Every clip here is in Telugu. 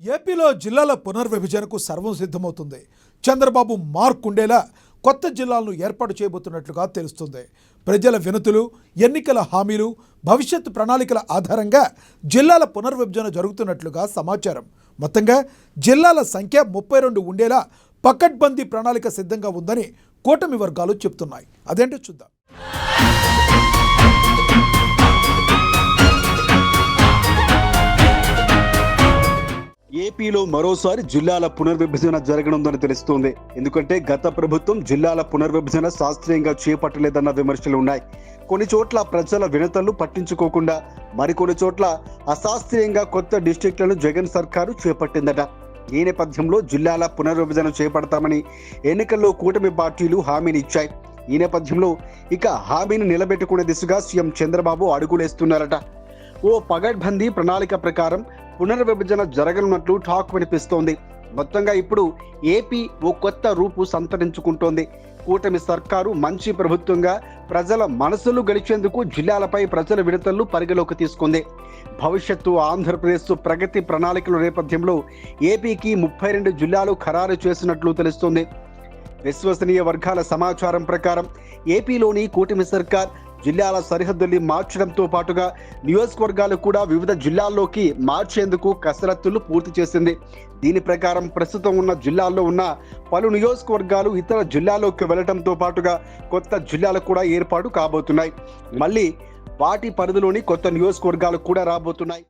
ఏపీలో జిల్లాల పునర్విభజనకు సర్వం సిద్ధమవుతుంది. చంద్రబాబు మార్క్ ఉండేలా కొత్త జిల్లాలను ఏర్పాటు చేయబోతున్నట్లుగా తెలుస్తుంది. ప్రజల వినతులు, ఎన్నికల హామీలు, భవిష్యత్ ప్రణాళికల ఆధారంగా జిల్లాల పునర్విభజన జరుగుతున్నట్లుగా సమాచారం. మొత్తంగా జిల్లాల సంఖ్య 32 ఉండేలా పకడ్బందీ ప్రణాళిక సిద్ధంగా ఉందని కూటమి వర్గాలు చెబుతున్నాయి. అదేంటో చూద్దాం. ఏపీలో మరోసారి జిల్లాల పునర్విభజన జరగనుందని తెలుస్తోంది. ఎందుకంటే గత ప్రభుత్వం జిల్లాల పునర్విభజన శాస్త్రీయంగా చేపట్టలేదన్న విమర్శలు ఉన్నాయి. కొన్ని చోట్ల ప్రజల వినతులు పట్టించుకోకుండా మరికొన్ని చోట్ల అశాస్త్రీయంగా కొత్త డిస్ట్రిక్ట్లను జగన్ సర్కారు చేపట్టిందట. ఈ నేపథ్యంలో జిల్లాల పునర్విభజన చేపడతామని ఎన్నికల్లో కూటమి పార్టీలు హామీని ఇచ్చాయి. ఈ నేపథ్యంలో ఇక హామీని నిలబెట్టుకునే దిశగా సీఎం చంద్రబాబు అడుగులేస్తున్నారట. ఓ పగడ్బందీ ప్రణాళిక ప్రకారం పునర్విభజన జరగనున్నట్లు టాక్ వినిపిస్తోంది. మొత్తంగా ఇప్పుడు ఏపీ ఓ కొత్త రూపు సంతరించుకుంటోంది. కూటమి సర్కారు మంచి ప్రభుత్వంగా ప్రజల మనసులు గెలిచేందుకు జిల్లాలపై ప్రజల విడతలు పరిగణలోకి తీసుకుంది. భవిష్యత్తు ఆంధ్రప్రదేశ్ ప్రగతి ప్రణాళికల నేపథ్యంలో ఏపీకి 32 జిల్లాలు ఖరారు చేసినట్లు తెలుస్తోంది. విశ్వసనీయ వర్గాల సమాచారం ప్రకారం ఏపీలోని కూటమి సర్కార్ జిల్లాల సరిహద్దుల్ని మార్చడంతో పాటుగా నియోజకవర్గాలు కూడా వివిధ జిల్లాల్లోకి మార్చేందుకు కసరత్తులు పూర్తి చేసింది. దీని ప్రకారం ప్రస్తుతం ఉన్న జిల్లాల్లో ఉన్న పలు నియోజకవర్గాలు ఇతర జిల్లాల్లోకి వెళ్లడంతో పాటుగా కొత్త జిల్లాలు కూడా ఏర్పాటు కాబోతున్నాయి. మళ్ళీ వాటి పరిధిలోని కొత్త నియోజకవర్గాలు కూడా రాబోతున్నాయి.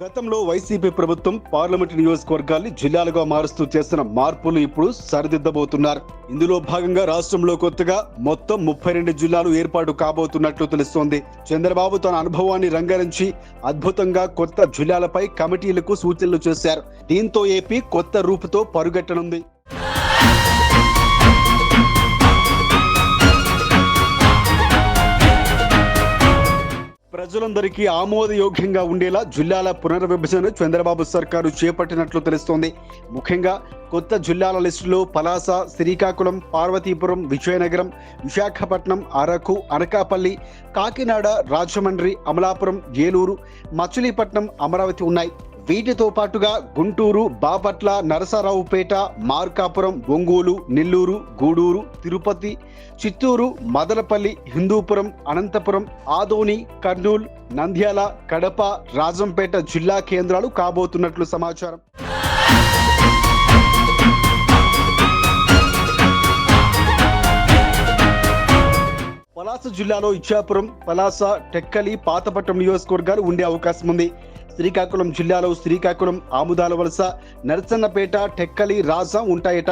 గతంలో వైసీపీ ప్రభుత్వం పార్లమెంటు నియోజకవర్గాల్ని జిల్లాలుగా మారుస్తూ చేసిన మార్పులు ఇప్పుడు సరిదిద్దబోతున్నారు. ఇందులో భాగంగా రాష్ట్రంలో కొత్తగా మొత్తం 32 జిల్లాలు ఏర్పాటు కాబోతున్నట్లు తెలుస్తోంది. చంద్రబాబు తన అనుభవాన్ని రంగరించి అద్భుతంగా కొత్త జిల్లాలపై కమిటీలకు సూచనలు చేశారు. దీంతో ఏపీ కొత్త రూపుతో పరుగెట్టనుంది. ప్రజలందరికీ ఆమోదయోగ్యంగా ఉండేలా జిల్లాల పునర్విభజన చంద్రబాబు సర్కారు చేపట్టినట్లు తెలుస్తోంది. ముఖ్యంగా కొత్త జిల్లాల లిస్టులో పలాస, శ్రీకాకుళం, పార్వతీపురం, విజయనగరం, విశాఖపట్నం, అరకు, అనకాపల్లి, కాకినాడ, రాజమండ్రి, అమలాపురం, ఏలూరు, మచిలీపట్నం, అమరావతి ఉన్నాయి. వీటితో పాటుగా గుంటూరు, బాపట్ల, నరసరావుపేట, మార్కాపురం, ఒంగోలు, నెల్లూరు, గూడూరు, తిరుపతి, చిత్తూరు, మదనపల్లి, హిందూపురం, అనంతపురం, ఆదోని, కర్నూలు, నంద్యాల, కడప, రాజంపేట జిల్లా కేంద్రాలు కాబోతున్నట్లు సమాచారం. పలాస జిల్లాలో ఇచ్చాపురం, పలాస, టెక్కలి, పాతపట్నం నియోజకవర్గాలు ఉండే అవకాశం ఉంది. శ్రీకాకుళం జిల్లాలో శ్రీకాకుళం, ఆముదాల వలస, నరసన్నపేట, టెక్కలి, రాజా ఉంటాయట.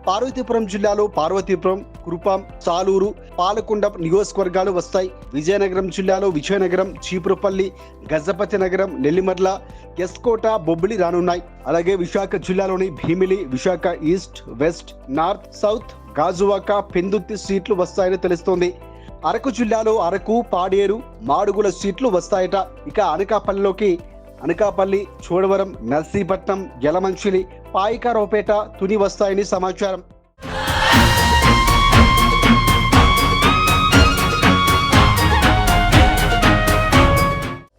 పార్వతీపురం జిల్లాలో పార్వతీపురం, కురుపాం, సాలూరు, పాలకొండ నియోజకవర్గాలు వస్తాయి. విజయనగరం జిల్లాలో విజయనగరం, చీపురుపల్లి, గజపతి నగరం, నెల్లిమర్ల, ఎస్కోట, బొబ్బిలి రానున్నాయి. అలాగే విశాఖ జిల్లాలోని Bheemili, Visakha east, west, north, south, Gajuwaka, Pendurthi సీట్లు వస్తాయని తెలుస్తోంది. అరకు జిల్లాలో అరకు, పాడేరు, మాడుగుల సీట్లు వస్తాయట. ఇక అనకాపల్లి, చోడవరం, నర్సీపట్నం, యలమంచిలి, పాయికారావుపేట, తుని వస్తాయని సమాచారం.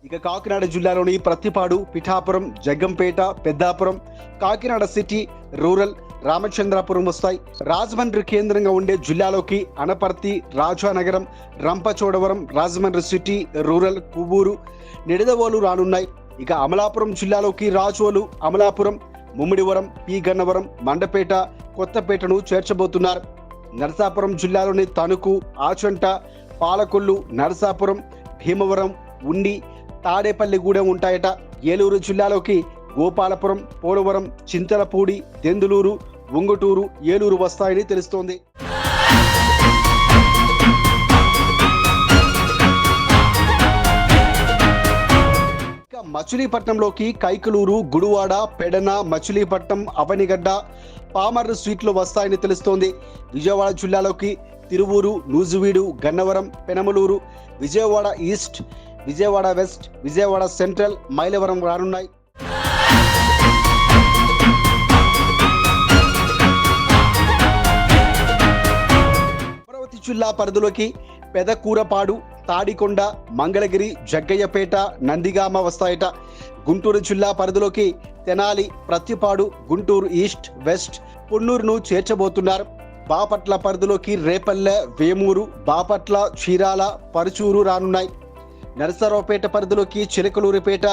ఇక కాకినాడ జిల్లాలోని ప్రత్తిపాడు, పిఠాపురం, జగ్గంపేట, పెద్దాపురం, కాకినాడ సిటీ, రూరల్, రామచంద్రాపురం వస్తాయి. రాజమండ్రి కేంద్రంగా ఉండే జిల్లాలోకి అనపర్తి, రాజానగరం, రంపచోడవరం, రాజమండ్రి సిటీ, రూరల్, కువ్వూరు, నిడదవోలు రానున్నాయి. ఇక అమలాపురం జిల్లాలోకి రాజోలు, అమలాపురం, ముమ్మిడివరం, పి గన్నవరం, మండపేట, కొత్తపేటను చేర్చబోతున్నారు. నరసాపురం జిల్లాలోని తణుకు, ఆచంట, పాలకొల్లు, నరసాపురం, భీమవరం, ఉండి, తాడేపల్లిగూడెం ఉంటాయట. ఏలూరు జిల్లాలోకి గోపాలపురం, పోలవరం, చింతలపూడి, దెందులూరు, ఉంగుటూరు, ఏలూరు వస్తాయని తెలుస్తోంది. మచిలీపట్నంలోకి కైకలూరు, గుడివాడ, పెడన, మచిలీపట్నం, అవనిగడ్డ, పామర్రు సీట్లు వస్తాయని తెలుస్తోంది. విజయవాడ జిల్లాలోకి Tiruvuru, Nuzvid, Gannavaram, Penamaluru, Vijayawada east, Vijayawada west, Vijayawada central, Mylavaram రానున్నాయి. అమరావతి జిల్లా పరిధిలోకి పెదకూరపాడు, తాడికొండ, మంగళగిరి, జగ్గయ్యపేట, నందిగామ వస్తాయట. గుంటూరు జిల్లా పరిధిలోకి తెనాలి, ప్రత్తిపాడు, గుంటూరు ఈస్ట్, వెస్ట్, పొన్నూరును చేర్చబోతున్నారు. బాపట్ల పరిధిలోకి రేపల్లె, వేమూరు, బాపట్ల, చీరాల, పరుచూరు రానున్నాయి. నరసరావుపేట పరిధిలోకి చిలకలూరిపేట,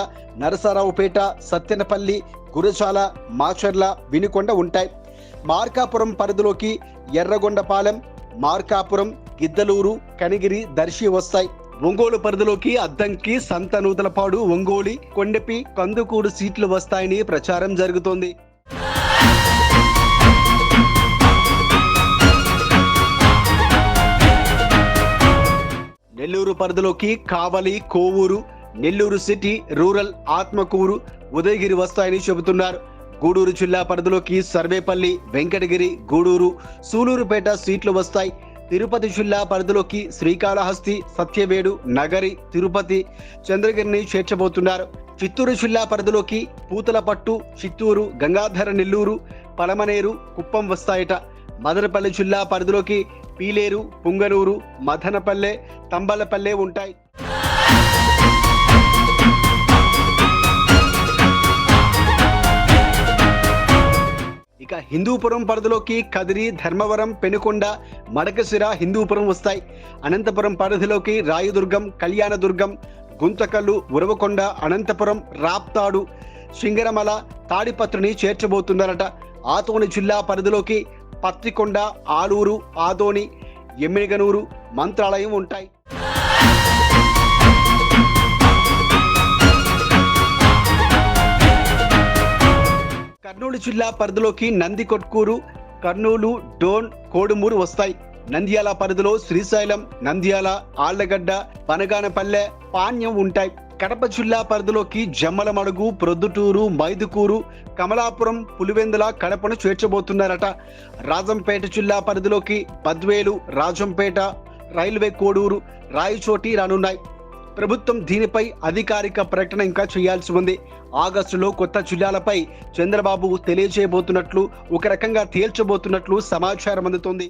నరసరావుపేట, సత్తెనపల్లి, గురజాల, మాచర్ల, వినుకొండ ఉంటాయి. మార్కాపురం పరిధిలోకి ఎర్రగొండపాలెం, మార్కాపురం, గిద్దలూరు, కనిగిరి, దర్శి వస్తాయి. ఒంగోలు పరిధిలోకి అద్దంకి, సంతనూతలపాడు, ఒంగోలి, కొండపి, కందుకూరు సీట్లు వస్తాయని ప్రచారం జరుగుతోంది. నెల్లూరు పరిధిలోకి కావలి, కోవూరు, నెల్లూరు సిటీ, రూరల్, ఆత్మకూరు, ఉదయగిరి వస్తాయని చెబుతున్నారు. గూడూరు జిల్లా పరిధిలోకి సర్వేపల్లి, వెంకటగిరి, గూడూరు, సూలూరుపేట సీట్లు వస్తాయి. తిరుపతి జిల్లా పరిధిలోకి శ్రీకాళహస్తి, సత్యవేడు, నగరి, తిరుపతి, చంద్రగిరిని చేర్చబోతున్నారు. చిత్తూరు జిల్లా పరిధిలోకి పూతలపట్టు, చిత్తూరు, గంగాధర నెల్లూరు, పలమనేరు, కుప్పం వస్తాయట. మదనపల్లి జిల్లా పరిధిలోకి పీలేరు, పుంగనూరు, మదనపల్లె, తంబలపల్లె ఉంటాయి. ఇక హిందూపురం పరిధిలోకి కదిరి, ధర్మవరం, పెనుకొండ, మడకశిర, హిందూపురం వస్తాయి. అనంతపురం పరిధిలోకి రాయదుర్గం, కళ్యాణదుర్గం, గుంతకల్లు, ఉరవకొండ, అనంతపురం, రాప్తాడు, సింగరమల, తాడిపత్రిని చేర్చబోతున్నారట. ఆదోని జిల్లా పరిధిలోకి పత్తికొండ, ఆలూరు, ఆదోని, ఎమ్మిగనూరు, మంత్రాలయం ఉంటాయి. కర్నూలు జిల్లా పరిధిలోకి నందికొట్కూరు, కర్నూలు, డోన్, కోడుమూరు వస్తాయి. నంద్యాల పరిధిలో శ్రీశైలం, నంద్యాల, ఆళ్లగడ్డ, పనగానపల్లె, పాణ్యం ఉంటాయి. కడప జిల్లా పరిధిలోకి జమ్మలమడుగు, ప్రొద్దుటూరు, మైదుకూరు, కమలాపురం, పులివెందుల, కడపను చేర్చబోతున్నారట. రాజంపేట జిల్లా పరిధిలోకి బద్వేలు, రాజంపేట, రైల్వే కోడూరు, రాయచోటి రానున్నాయి. ప్రభుత్వం దీనిపై అధికారిక ప్రకటన ఇంకా చేయాల్సి ఉంది. ఆగస్టులో కొత్త జిల్లాలపై చంద్రబాబు తెలియజేయబోతున్నట్లు, ఒక రకంగా తేల్చబోతున్నట్లు సమాచారం అందుతోంది.